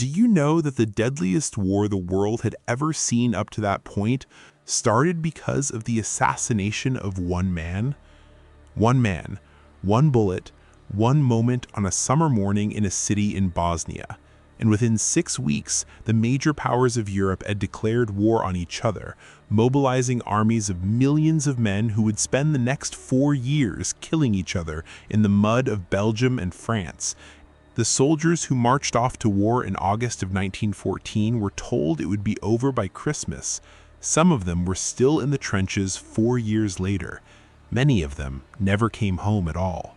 do you know that the deadliest war the world had ever seen up to that point started because of the assassination of one man? One man, one bullet, one moment on a summer morning in a city in Bosnia. And within 6 weeks, the major powers of Europe had declared war on each other, mobilizing armies of millions of men who would spend the next 4 years killing each other in the mud of Belgium and France. The soldiers who marched off to war in August of 1914 were told it would be over by Christmas. Some of them were still in the trenches 4 years later. Many of them never came home at all.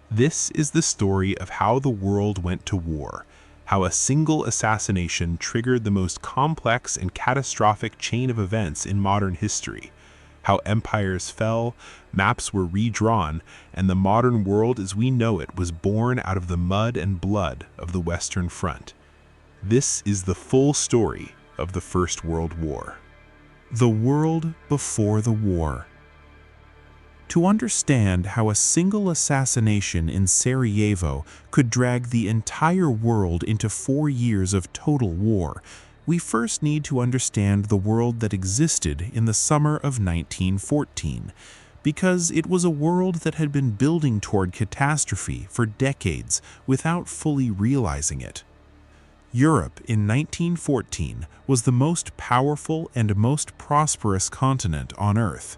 This is the story of how the world went to war, how a single assassination triggered the most complex and catastrophic chain of events in modern history, how empires fell, maps were redrawn, and the modern world as we know it was born out of the mud and blood of the Western Front. This is the full story of the First World War. The world before the war. To understand how a single assassination in Sarajevo could drag the entire world into 4 years of total war, we first need to understand the world that existed in the summer of 1914, because it was a world that had been building toward catastrophe for decades without fully realizing it. Europe in 1914 was the most powerful and most prosperous continent on Earth.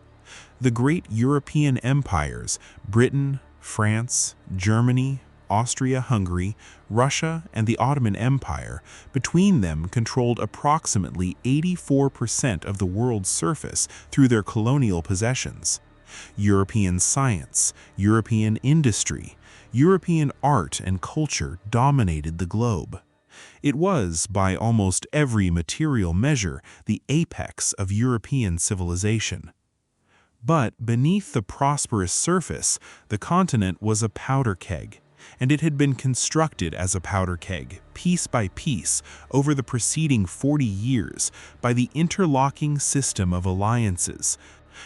The great European empires, Britain, France, Germany, Austria-Hungary, Russia, and the Ottoman Empire, between them controlled approximately 84% of the world's surface through their colonial possessions. European science, European industry, European art and culture dominated the globe. It was, by almost every material measure, the apex of European civilization. But beneath the prosperous surface, the continent was a powder keg, and it had been constructed as a powder keg, piece by piece, over the preceding 40 years by the interlocking system of alliances.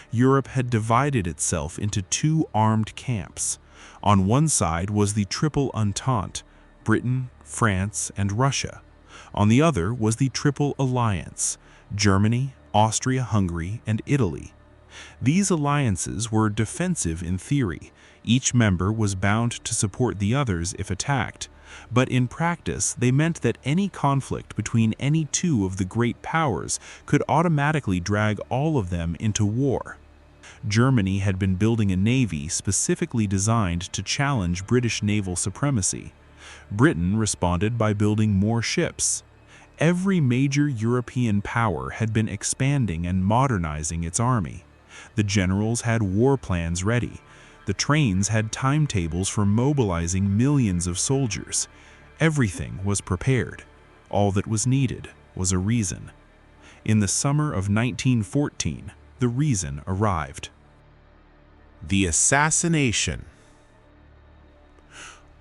Europe had divided itself into 2 armed camps. On one side was the Triple Entente, Britain, France, and Russia. On the other was the Triple Alliance, Germany, Austria-Hungary, and Italy. These alliances were defensive in theory. Each member was bound to support the others if attacked, but in practice they meant that any conflict between any 2 of the great powers could automatically drag all of them into war. Germany had been building a navy specifically designed to challenge British naval supremacy. Britain responded by building more ships. Every major European power had been expanding and modernizing its army. The generals had war plans ready. The trains had timetables for mobilizing millions of soldiers. Everything was prepared. All that was needed was a reason. In the summer of 1914, the reason arrived. The assassination.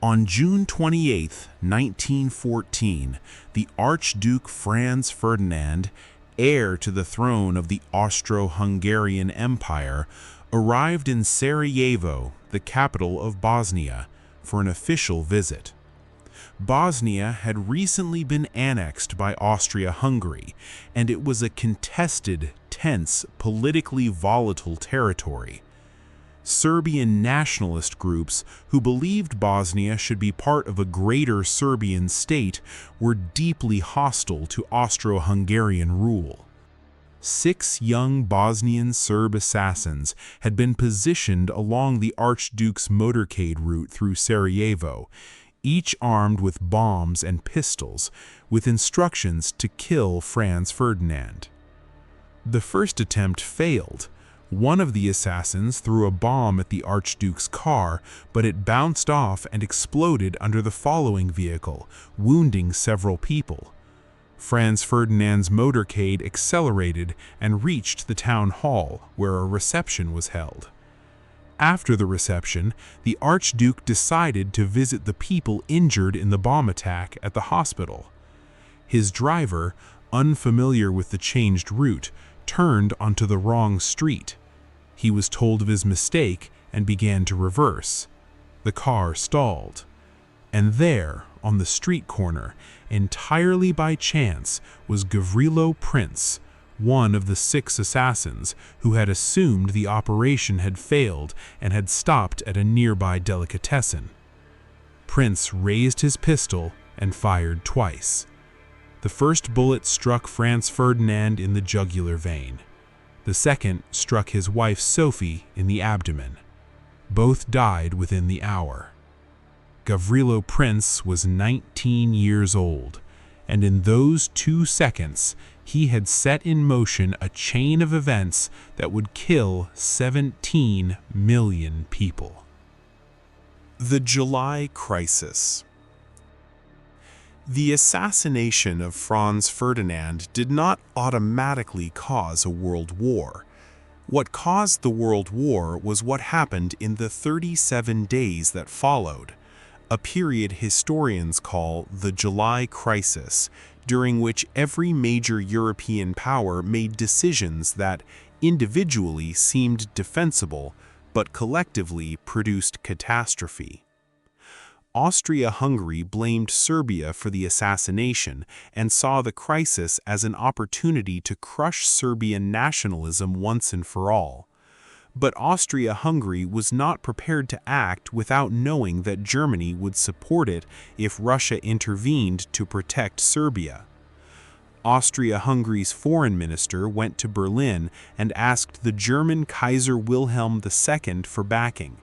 On June 28, 1914, the Archduke Franz Ferdinand, heir to the throne of the Austro-Hungarian Empire, arrived in Sarajevo, the capital of Bosnia, for an official visit. Bosnia had recently been annexed by Austria-Hungary, and it was a contested, tense, politically volatile territory. Serbian nationalist groups who believed Bosnia should be part of a greater Serbian state were deeply hostile to Austro-Hungarian rule. 6 young Bosnian Serb assassins had been positioned along the Archduke's motorcade route through Sarajevo, each armed with bombs and pistols, with instructions to kill Franz Ferdinand. The first attempt failed. One of the assassins threw a bomb at the Archduke's car, but it bounced off and exploded under the following vehicle, wounding several people. Franz Ferdinand's motorcade accelerated and reached the town hall, where a reception was held. After the reception, the Archduke decided to visit the people injured in the bomb attack at the hospital. His driver, unfamiliar with the changed route, turned onto the wrong street. He was told of his mistake and began to reverse. The car stalled. And there, on the street corner, entirely by chance, was Gavrilo Prince, one of the 6 assassins who had assumed the operation had failed and had stopped at a nearby delicatessen. Prince raised his pistol and fired twice. The first bullet struck Franz Ferdinand in the jugular vein. The second struck his wife Sophie in the abdomen. Both died within the hour. Gavrilo Prince was 19 years old, and in those 2 seconds, he had set in motion a chain of events that would kill 17 million people. The July Crisis. The assassination of Franz Ferdinand did not automatically cause a world war. What caused the world war was what happened in the 37 days that followed, a period historians call the July Crisis, during which every major European power made decisions that individually seemed defensible, but collectively produced catastrophe. Austria-Hungary blamed Serbia for the assassination and saw the crisis as an opportunity to crush Serbian nationalism once and for all. But Austria-Hungary was not prepared to act without knowing that Germany would support it if Russia intervened to protect Serbia. Austria-Hungary's foreign minister went to Berlin and asked the German Kaiser Wilhelm II for backing.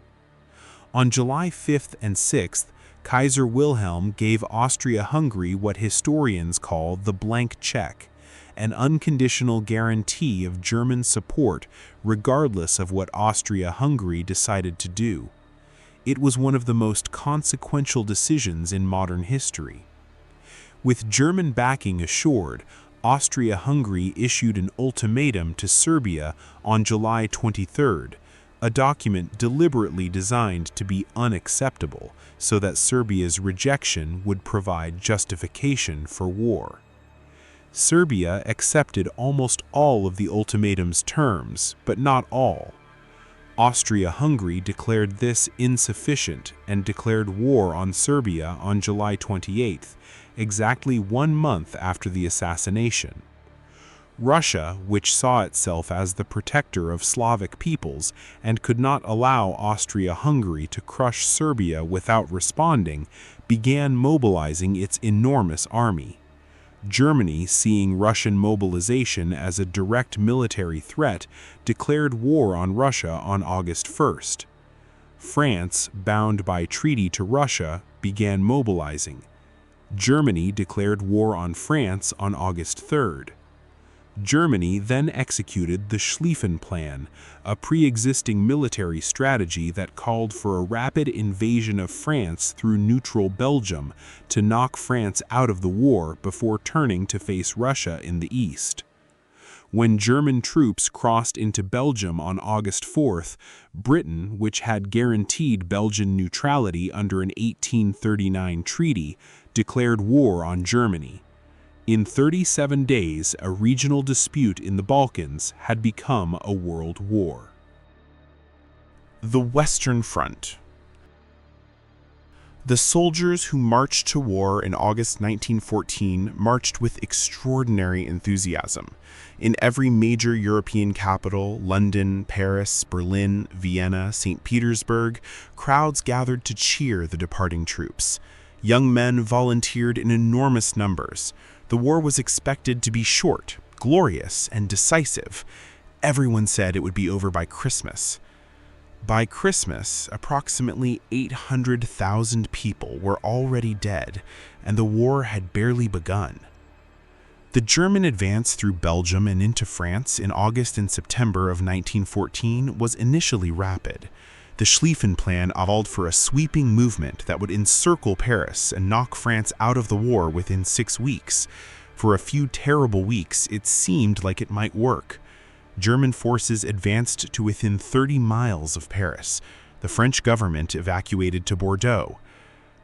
On July 5th and 6th, Kaiser Wilhelm gave Austria-Hungary what historians call the blank check, an unconditional guarantee of German support regardless of what Austria-Hungary decided to do. It was one of the most consequential decisions in modern history. With German backing assured, Austria-Hungary issued an ultimatum to Serbia on July 23rd, a document deliberately designed to be unacceptable so that Serbia's rejection would provide justification for war. Serbia accepted almost all of the ultimatum's terms, but not all. Austria-Hungary declared this insufficient and declared war on Serbia on July 28th, exactly 1 month after the assassination. Russia, which saw itself as the protector of Slavic peoples and could not allow Austria-Hungary to crush Serbia without responding, began mobilizing its enormous army. Germany, seeing Russian mobilization as a direct military threat, declared war on Russia on August 1st. France, bound by treaty to Russia, began mobilizing. Germany declared war on France on August 3rd. Germany then executed the Schlieffen Plan, a pre-existing military strategy that called for a rapid invasion of France through neutral Belgium to knock France out of the war before turning to face Russia in the east. When German troops crossed into Belgium on August 4th, Britain, which had guaranteed Belgian neutrality under an 1839 treaty, declared war on Germany. In 37 days, a regional dispute in the Balkans had become a world war. The Western Front. The soldiers who marched to war in August 1914 marched with extraordinary enthusiasm. In every major European capital, London, Paris, Berlin, Vienna, St. Petersburg, crowds gathered to cheer the departing troops. Young men volunteered in enormous numbers. The war was expected to be short, glorious, and decisive. Everyone said it would be over by Christmas. By Christmas, approximately 800,000 people were already dead, and the war had barely begun. The German advance through Belgium and into France in August and September of 1914 was initially rapid. The Schlieffen Plan called for a sweeping movement that would encircle Paris and knock France out of the war within 6 weeks. For a few terrible weeks, it seemed like it might work. German forces advanced to within 30 miles of Paris. The French government evacuated to Bordeaux.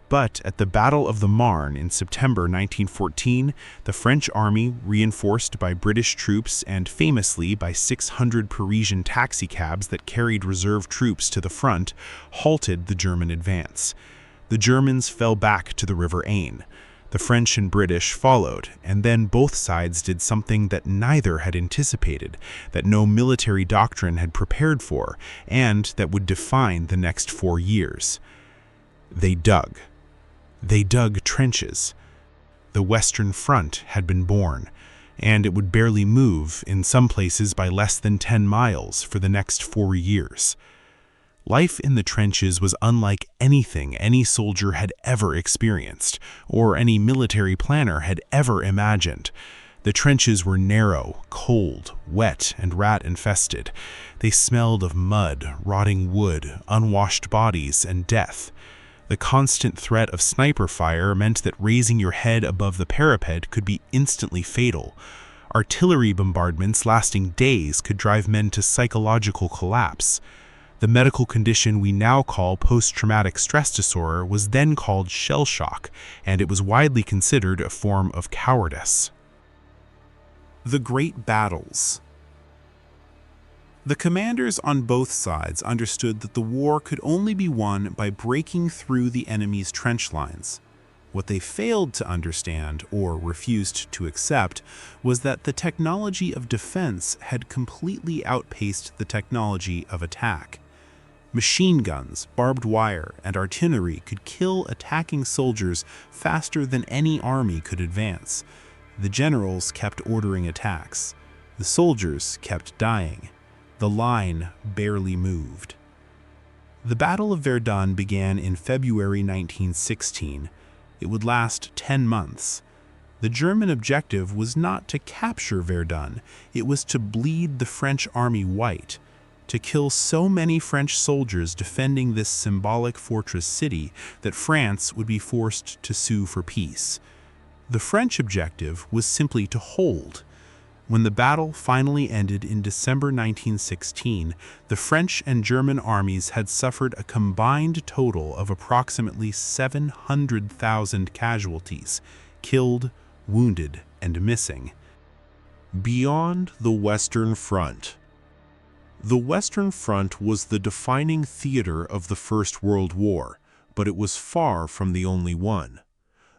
But at the Battle of the Marne in September 1914, the French army, reinforced by British troops and famously by 600 Parisian taxicabs that carried reserve troops to the front, halted the German advance. The The Germans fell back to the River Aisne. The French and British followed, and then both sides did something that neither had anticipated, that no military doctrine had prepared for, and that would define the next 4 years. They dug. They dug trenches. The Western Front had been born, and it would barely move, in some places by less than 10 miles, for the next 4 years. Life in the trenches was unlike anything any soldier had ever experienced, or any military planner had ever imagined. The trenches were narrow, cold, wet, and rat-infested. They smelled of mud, rotting wood, unwashed bodies, and death. The constant threat of sniper fire meant that raising your head above the parapet could be instantly fatal. Artillery bombardments lasting days could drive men to psychological collapse. The medical condition we now call post-traumatic stress disorder was then called shell shock, and it was widely considered a form of cowardice. The Great Battles. The commanders on both sides understood that the war could only be won by breaking through the enemy's trench lines. What they failed to understand, or refused to accept, was that the technology of defense had completely outpaced the technology of attack. Machine guns, barbed wire, and artillery could kill attacking soldiers faster than any army could advance. The generals kept ordering attacks. The soldiers kept dying. The line barely moved. The Battle of Verdun began in February 1916. It would last 10 months. The German objective was not to capture Verdun, it was to bleed the French army white, to kill so many French soldiers defending this symbolic fortress city that France would be forced to sue for peace. The French objective was simply to hold. When the battle finally ended in December 1916, the French and German armies had suffered a combined total of approximately 700,000 casualties, killed, wounded, and missing. Beyond the Western Front. The Western Front was the defining theater of the First World War, but it was far from the only one.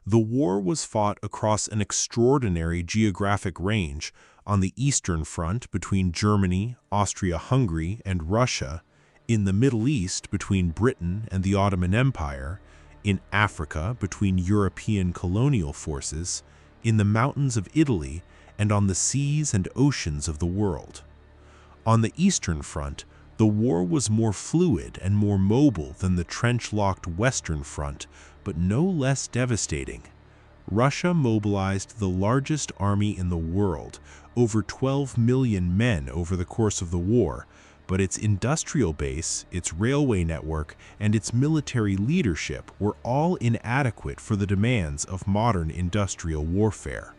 The war was fought across an extraordinary geographic range: on the Eastern Front between Germany, Austria-Hungary, and Russia, in the Middle East between Britain and the Ottoman Empire, in Africa between European colonial forces, in the mountains of Italy, and on the seas and oceans of the world. On the Eastern Front, the war was more fluid and more mobile than the trench-locked Western Front, but no less devastating. Russia mobilized the largest army in the world, over 12 million men over the course of the war, but its industrial base, its railway network, and its military leadership were all inadequate for the demands of modern industrial warfare.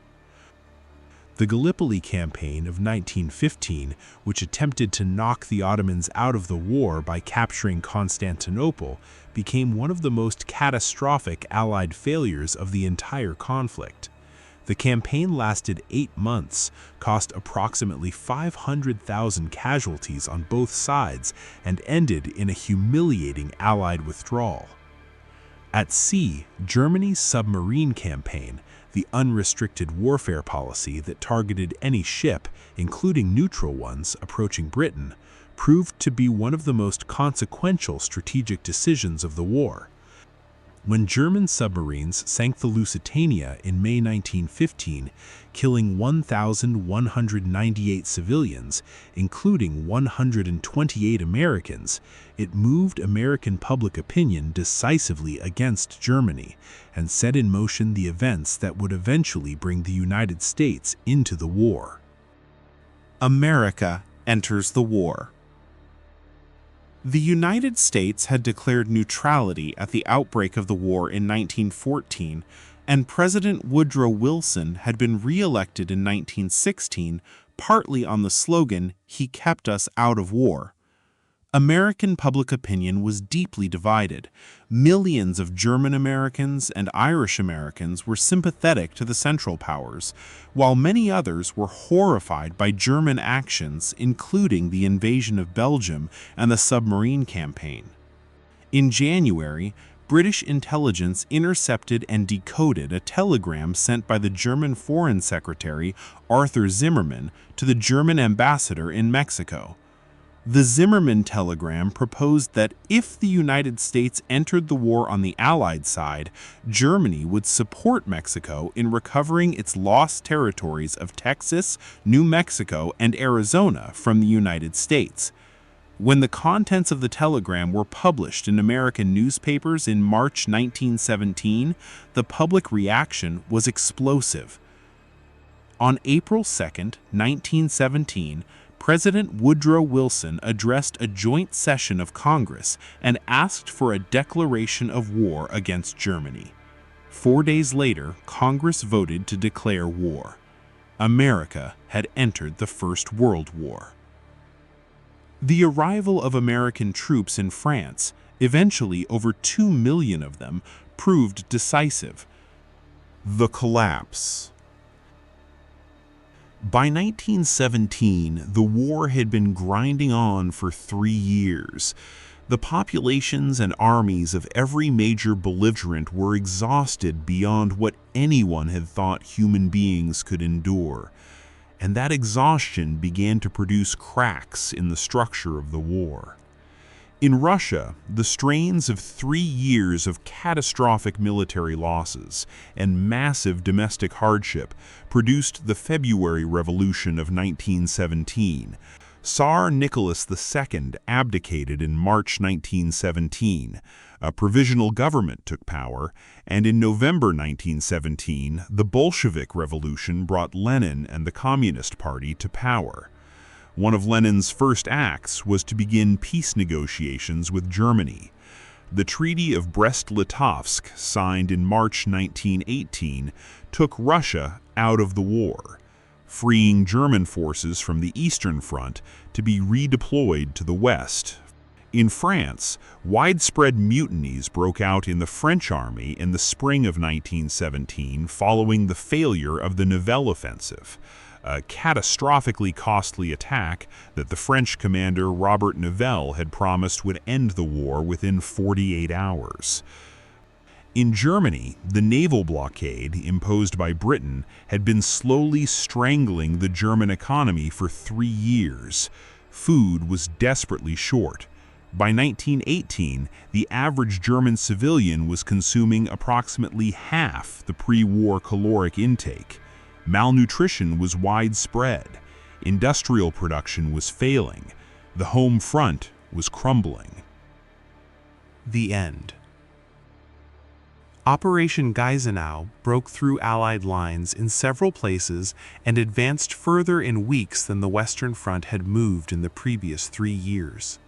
The Gallipoli campaign of 1915, which attempted to knock the Ottomans out of the war by capturing Constantinople, became one of the most catastrophic Allied failures of the entire conflict. The campaign lasted 8 months, cost approximately 500,000 casualties on both sides, and ended in a humiliating Allied withdrawal. At sea, Germany's submarine campaign, the unrestricted warfare policy that targeted any ship, including neutral ones, approaching Britain, proved to be one of the most consequential strategic decisions of the war. When German submarines sank the Lusitania in May 1915, killing 1,198 civilians, including 128 Americans, it moved American public opinion decisively against Germany and set in motion the events that would eventually bring the United States into the war. America enters the war. The United States had declared neutrality at the outbreak of the war in 1914, and President Woodrow Wilson had been re-elected in 1916, partly on the slogan, "He kept us out of war." American public opinion was deeply divided. Millions of German Americans and Irish Americans were sympathetic to the Central Powers, while many others were horrified by German actions, including the invasion of Belgium and the submarine campaign. In January, British intelligence intercepted and decoded a telegram sent by the German Foreign Secretary Arthur Zimmermann to the German ambassador in Mexico. The Zimmermann telegram proposed that if the United States entered the war on the Allied side, Germany would support Mexico in recovering its lost territories of Texas, New Mexico, and Arizona from the United States. When the contents of the telegram were published in American newspapers in March 1917, the public reaction was explosive. On April 2, 1917, President Woodrow Wilson addressed a joint session of Congress and asked for a declaration of war against Germany. 4 days later, Congress voted to declare war. America had entered the First World War. The arrival of American troops in France, eventually over 2 million of them, proved decisive. The collapse. By 1917, the war had been grinding on for 3 years. The populations and armies of every major belligerent were exhausted beyond what anyone had thought human beings could endure. And that exhaustion began to produce cracks in the structure of the war. In Russia, the strains of 3 years of catastrophic military losses and massive domestic hardship produced the February Revolution of 1917. Tsar Nicholas II abdicated in March 1917. A provisional government took power, and in November 1917, the Bolshevik Revolution brought Lenin and the Communist Party to power. One of Lenin's first acts was to begin peace negotiations with Germany. The Treaty of Brest-Litovsk, signed in March 1918, took Russia out of the war, freeing German forces from the Eastern Front to be redeployed to the West. In France, widespread mutinies broke out in the French army in the spring of 1917 following the failure of the Nivelle offensive, a catastrophically costly attack that the French commander Robert Nivelle had promised would end the war within 48 hours. In Germany, the naval blockade imposed by Britain had been slowly strangling the German economy for 3 years. Food was desperately short. By 1918, the average German civilian was consuming approximately half the pre-war caloric intake. Malnutrition was widespread. Industrial production was failing. The home front was crumbling. The end. Operation Gneisenau broke through Allied lines in several places and advanced further in weeks than the Western Front had moved in the previous 3 years.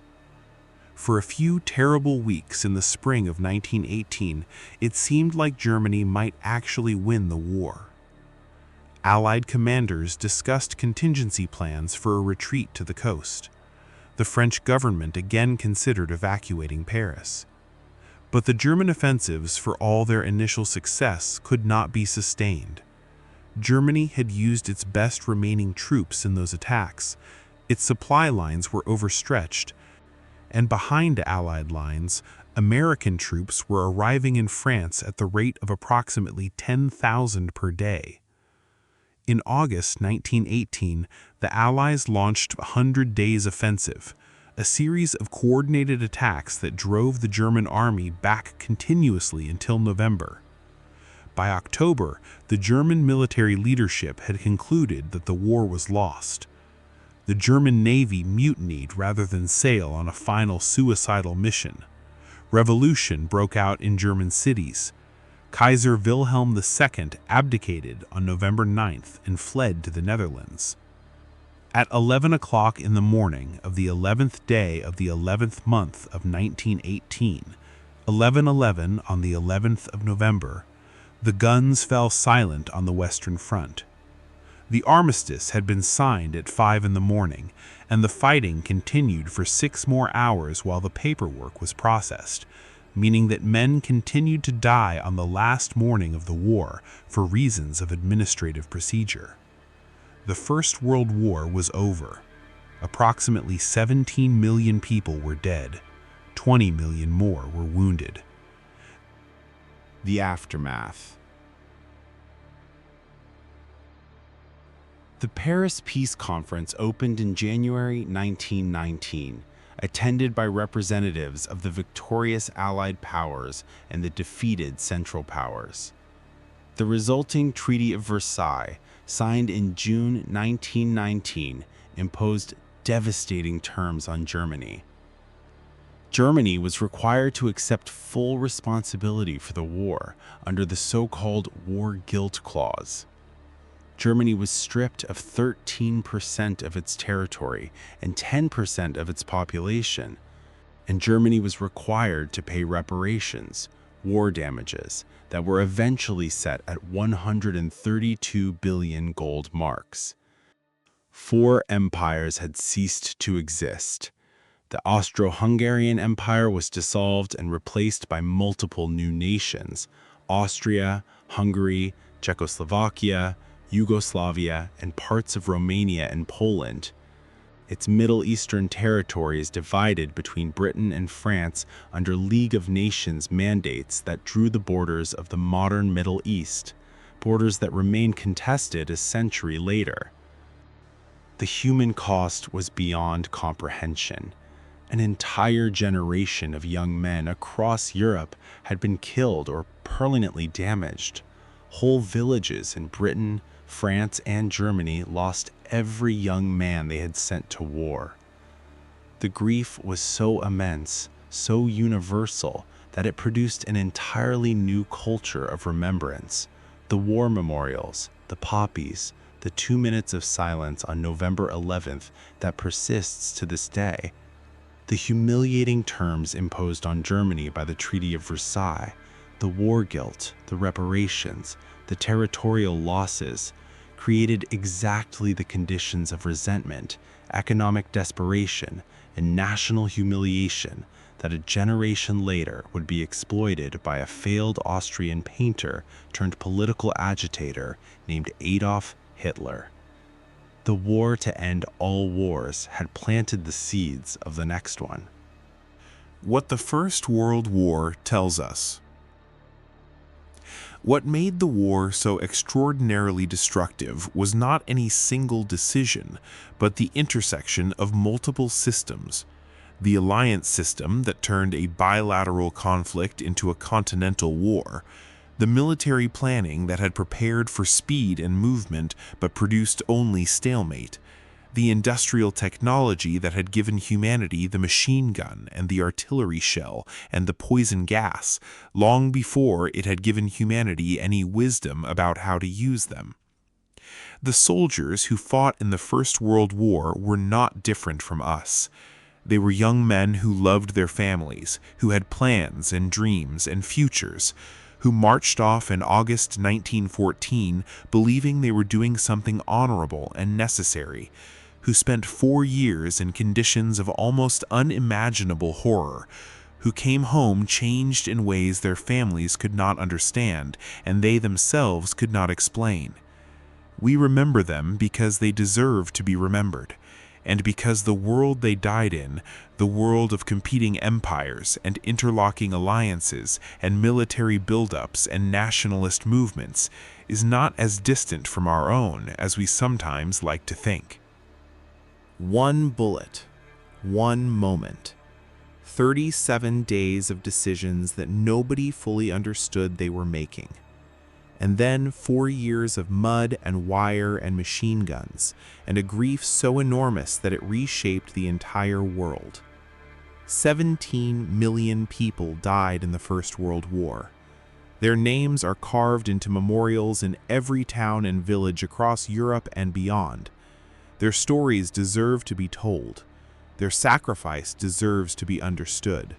For a few terrible weeks in the spring of 1918, it seemed like Germany might actually win the war. Allied commanders discussed contingency plans for a retreat to the coast. The French government again considered evacuating Paris. But the German offensives, for all their initial success, could not be sustained. Germany had used its best remaining troops in those attacks. Its supply lines were overstretched, and behind Allied lines, American troops were arriving in France at the rate of approximately 10,000 per day. In August 1918, the Allies launched a 100 Days Offensive, a series of coordinated attacks that drove the German army back continuously until November. By October, the German military leadership had concluded that the war was lost. The German Navy mutinied rather than sail on a final suicidal mission. Revolution broke out in German cities. Kaiser Wilhelm II abdicated on November 9th and fled to the Netherlands. At 11 o'clock in the morning of the 11th day of the 11th month of 1918, 11/11 on the 11th of November, the guns fell silent on the Western Front. The armistice had been signed at 5 in the morning, and the fighting continued for 6 more hours while the paperwork was processed, meaning that men continued to die on the last morning of the war for reasons of administrative procedure. The First World War was over. Approximately 17 million people were dead. 20 million more were wounded. The aftermath. The Paris Peace Conference opened in January 1919, attended by representatives of the victorious Allied powers and the defeated Central Powers. The resulting Treaty of Versailles, signed in June 1919, imposed devastating terms on Germany. Germany was required to accept full responsibility for the war under the so-called War Guilt Clause. Germany was stripped of 13% of its territory and 10% of its population, and Germany was required to pay reparations, war damages, that were eventually set at 132 billion gold marks. 4 empires had ceased to exist. The Austro-Hungarian Empire was dissolved and replaced by multiple new nations: Austria, Hungary, Czechoslovakia, Yugoslavia, and parts of Romania and Poland. Its Middle Eastern territories divided between Britain and France under League of Nations mandates that drew the borders of the modern Middle East, borders that remain contested a century later. The human cost was beyond comprehension. An entire generation of young men across Europe had been killed or permanently damaged. Whole villages in Britain, France, and Germany lost every young man they had sent to war. The grief was so immense, so universal, that it produced an entirely new culture of remembrance. The war memorials, the poppies, the 2 minutes of silence on November 11th that persists to this day. The humiliating terms imposed on Germany by the Treaty of Versailles, the war guilt, the reparations, the territorial losses, created exactly the conditions of resentment, economic desperation, and national humiliation that a generation later would be exploited by a failed Austrian painter turned political agitator named Adolf Hitler. The war to end all wars had planted the seeds of the next one. What the First World War tells us. What made the war so extraordinarily destructive was not any single decision, but the intersection of multiple systems. The alliance system that turned a bilateral conflict into a continental war, the military planning that had prepared for speed and movement but produced only stalemate, the industrial technology that had given humanity the machine gun and the artillery shell and the poison gas, long before it had given humanity any wisdom about how to use them. The soldiers who fought in the First World War were not different from us. They were young men who loved their families, who had plans and dreams and futures, who marched off in August 1914 believing they were doing something honorable and necessary, who spent 4 years in conditions of almost unimaginable horror, who came home changed in ways their families could not understand and they themselves could not explain. We remember them because they deserve to be remembered, and because the world they died in, the world of competing empires and interlocking alliances and military buildups and nationalist movements, is not as distant from our own as we sometimes like to think. One bullet, one moment. 37 days of decisions that nobody fully understood they were making. And then 4 years of mud and wire and machine guns, and a grief so enormous that it reshaped the entire world. 17 million people died in the First World War. Their names are carved into memorials in every town and village across Europe and beyond. Their stories deserve to be told. Their sacrifice deserves to be understood,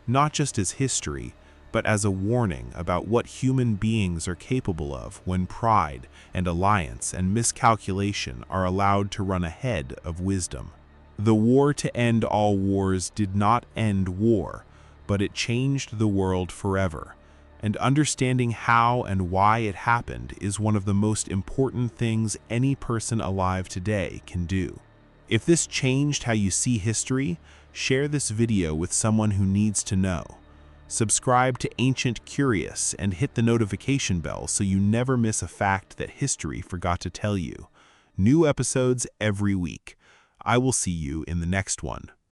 not just as history, but as a warning about what human beings are capable of when pride and alliance and miscalculation are allowed to run ahead of wisdom. The war to end all wars did not end war, but it changed the world forever. And understanding how and why it happened is one of the most important things any person alive today can do. If this changed how you see history, share this video with someone who needs to know. Subscribe to Ancient Curious and hit the notification bell so you never miss a fact that history forgot to tell you. New episodes every week. I will see you in the next one.